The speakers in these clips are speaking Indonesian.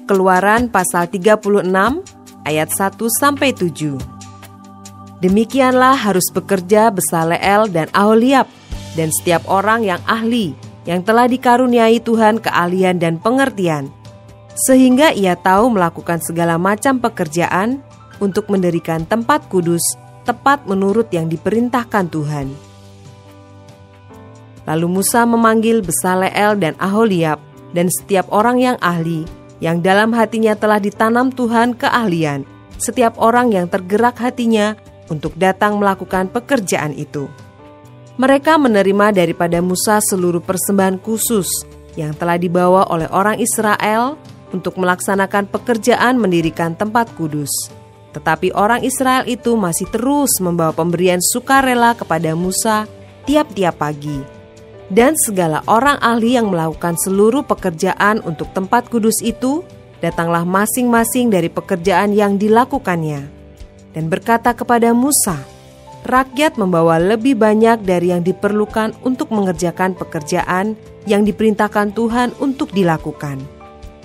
Keluaran pasal 36 ayat 1-7. Demikianlah harus bekerja Besaleel dan Aholiab dan setiap orang yang ahli, yang telah dikaruniai Tuhan keahlian dan pengertian, sehingga ia tahu melakukan segala macam pekerjaan untuk mendirikan tempat kudus tepat menurut yang diperintahkan Tuhan. Lalu Musa memanggil Besaleel dan Aholiab dan setiap orang yang ahli, yang dalam hatinya telah ditanam Tuhan keahlian, setiap orang yang tergerak hatinya untuk datang melakukan pekerjaan itu. Mereka menerima daripada Musa seluruh persembahan khusus yang telah dibawa oleh orang Israel untuk melaksanakan pekerjaan mendirikan tempat kudus. Tetapi orang Israel itu masih terus membawa pemberian sukarela kepada Musa tiap-tiap pagi. Dan segala orang ahli yang melakukan seluruh pekerjaan untuk tempat kudus itu, datanglah masing-masing dari pekerjaan yang dilakukannya. Dan berkata kepada Musa, rakyat membawa lebih banyak dari yang diperlukan untuk mengerjakan pekerjaan yang diperintahkan Tuhan untuk dilakukan.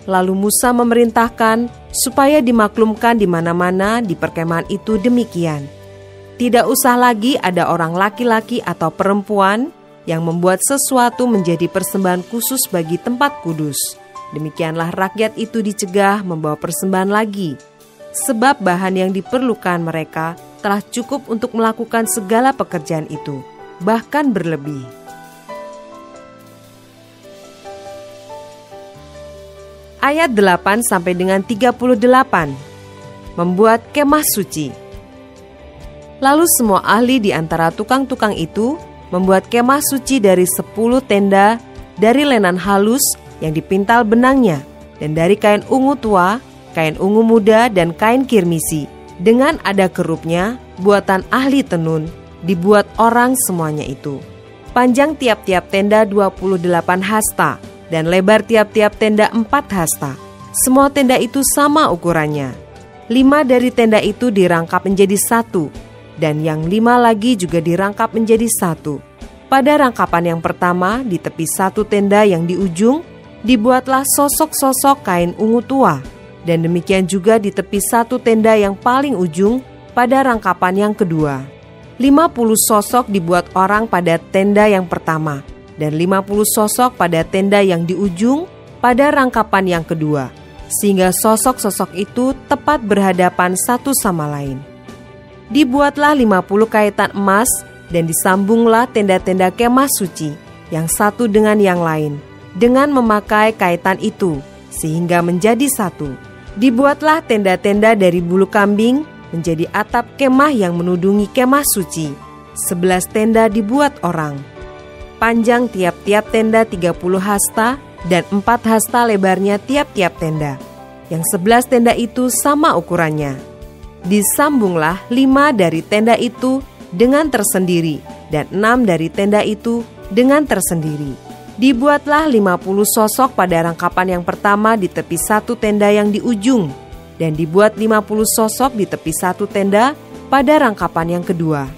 Lalu Musa memerintahkan supaya dimaklumkan di mana-mana di perkemahan itu demikian. Tidak usah lagi ada orang laki-laki atau perempuan yang membuat sesuatu menjadi persembahan khusus bagi tempat kudus. Demikianlah rakyat itu dicegah membawa persembahan lagi, sebab bahan yang diperlukan mereka telah cukup untuk melakukan segala pekerjaan itu, bahkan berlebih. Ayat 8 sampai dengan 38. Membuat kemah suci. Lalu semua ahli di antara tukang-tukang itu membuat kemah suci dari 10 tenda dari lenan halus yang dipintal benangnya, dan dari kain ungu tua, kain ungu muda, dan kain kirmisi, dengan ada kerupnya, buatan ahli tenun, dibuat orang semuanya itu. Panjang tiap-tiap tenda 28 hasta, dan lebar tiap-tiap tenda 4 hasta. Semua tenda itu sama ukurannya. 5 dari tenda itu dirangkap menjadi 1, dan yang 5 lagi juga dirangkap menjadi 1. Pada rangkapan yang pertama, di tepi satu tenda yang di ujung, dibuatlah sosok-sosok kain ungu tua, dan demikian juga di tepi satu tenda yang paling ujung pada rangkapan yang kedua. 50 sosok dibuat orang pada tenda yang pertama, dan 50 sosok pada tenda yang di ujung pada rangkapan yang kedua, sehingga sosok-sosok itu tepat berhadapan satu sama lain. Dibuatlah 50 kaitan emas, dan disambunglah tenda-tenda kemah suci, yang satu dengan yang lain, dengan memakai kaitan itu, sehingga menjadi satu. Dibuatlah tenda-tenda dari bulu kambing, menjadi atap kemah yang menudungi kemah suci. 11 tenda dibuat orang. Panjang tiap-tiap tenda 30 hasta, dan 4 hasta lebarnya tiap-tiap tenda. Yang 11 tenda itu sama ukurannya. Disambunglah 5 dari tenda itu dengan tersendiri, dan 6 dari tenda itu dengan tersendiri. Dibuatlah 50 sosok pada rangkapan yang pertama di tepi satu tenda yang di ujung, dan dibuat 50 sosok di tepi satu tenda pada rangkapan yang kedua.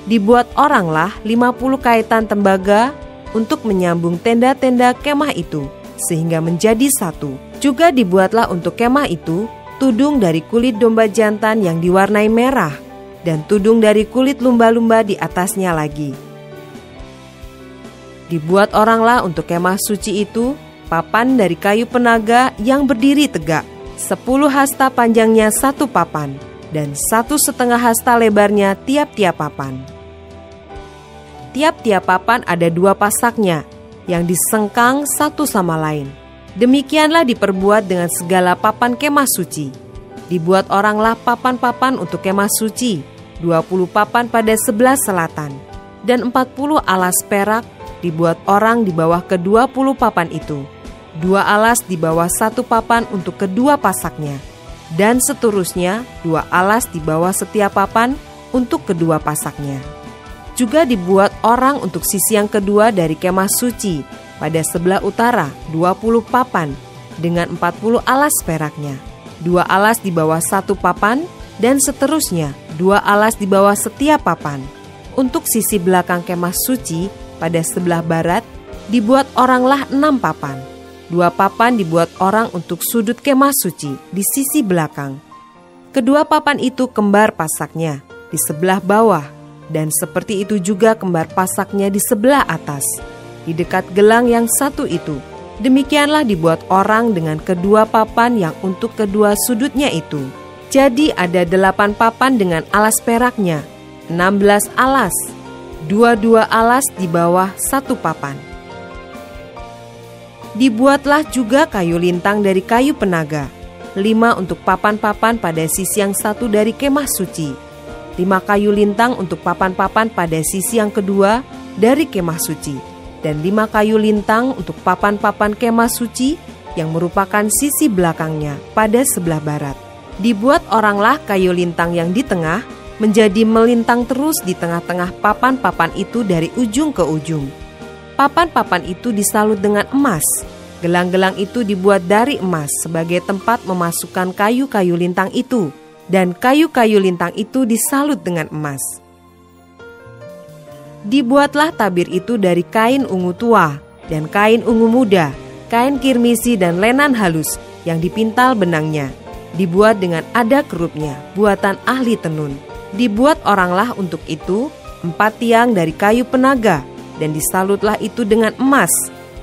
Dibuat oranglah 50 kaitan tembaga untuk menyambung tenda-tenda kemah itu, sehingga menjadi satu. Juga dibuatlah untuk kemah itu tudung dari kulit domba jantan yang diwarnai merah, dan tudung dari kulit lumba-lumba di atasnya lagi. Dibuat oranglah untuk kemah suci itu papan dari kayu penaga yang berdiri tegak, 10 hasta panjangnya satu papan, dan 1,5 hasta lebarnya tiap-tiap papan. Tiap-tiap papan ada 2 pasaknya, yang disengkang satu sama lain. Demikianlah diperbuat dengan segala papan kemah suci. Dibuat oranglah papan-papan untuk kemah suci, 20 papan pada sebelah selatan, dan 40 alas perak dibuat orang di bawah ke-20 papan itu. 2 alas di bawah satu papan untuk kedua pasaknya, dan seterusnya 2 alas di bawah setiap papan untuk kedua pasaknya. Juga dibuat orang untuk sisi yang kedua dari kemah suci pada sebelah utara 20 papan dengan 40 alas peraknya. 2 alas di bawah satu papan dan seterusnya 2 alas di bawah setiap papan. Untuk sisi belakang kemah suci pada sebelah barat dibuat oranglah 6 papan. 2 papan dibuat orang untuk sudut kemah suci di sisi belakang. Kedua papan itu kembar pasaknya di sebelah bawah, dan seperti itu juga kembar pasaknya di sebelah atas, di dekat gelang yang satu itu. Demikianlah dibuat orang dengan kedua papan yang untuk kedua sudutnya itu. Jadi ada 8 papan dengan alas peraknya, 16 alas, 2 alas di bawah 1 papan. Dibuatlah juga kayu lintang dari kayu penaga, 5 untuk papan-papan pada sisi yang satu dari kemah suci, 5 kayu lintang untuk papan-papan pada sisi yang kedua dari kemah suci, dan 5 kayu lintang untuk papan-papan kemah suci yang merupakan sisi belakangnya pada sebelah barat. Dibuat oranglah kayu lintang yang di tengah menjadi melintang terus di tengah-tengah papan-papan itu dari ujung ke ujung. Papan-papan itu disalut dengan emas. Gelang-gelang itu dibuat dari emas sebagai tempat memasukkan kayu-kayu lintang itu, dan kayu-kayu lintang itu disalut dengan emas. Dibuatlah tabir itu dari kain ungu tua dan kain ungu muda, kain kirmisi dan lenan halus yang dipintal benangnya. Dibuat dengan ada kerupnya, buatan ahli tenun. Dibuat oranglah untuk itu 4 tiang dari kayu penaga, dan disalutlah itu dengan emas,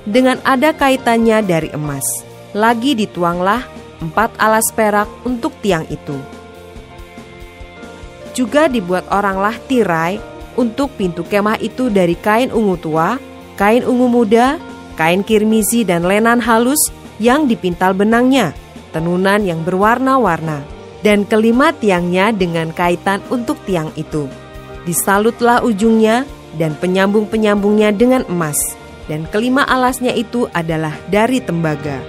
dengan ada kaitannya dari emas. Lagi dituanglah 4 alas perak untuk tiang itu. Juga dibuat oranglah tirai untuk pintu kemah itu dari kain ungu tua, kain ungu muda, kain kirmisi dan lenan halus yang dipintal benangnya, tenunan yang berwarna-warna, dan kelima tiangnya dengan kaitan untuk tiang itu. Disalutlah ujungnya dan penyambung-penyambungnya dengan emas, dan kelima alasnya itu adalah dari tembaga.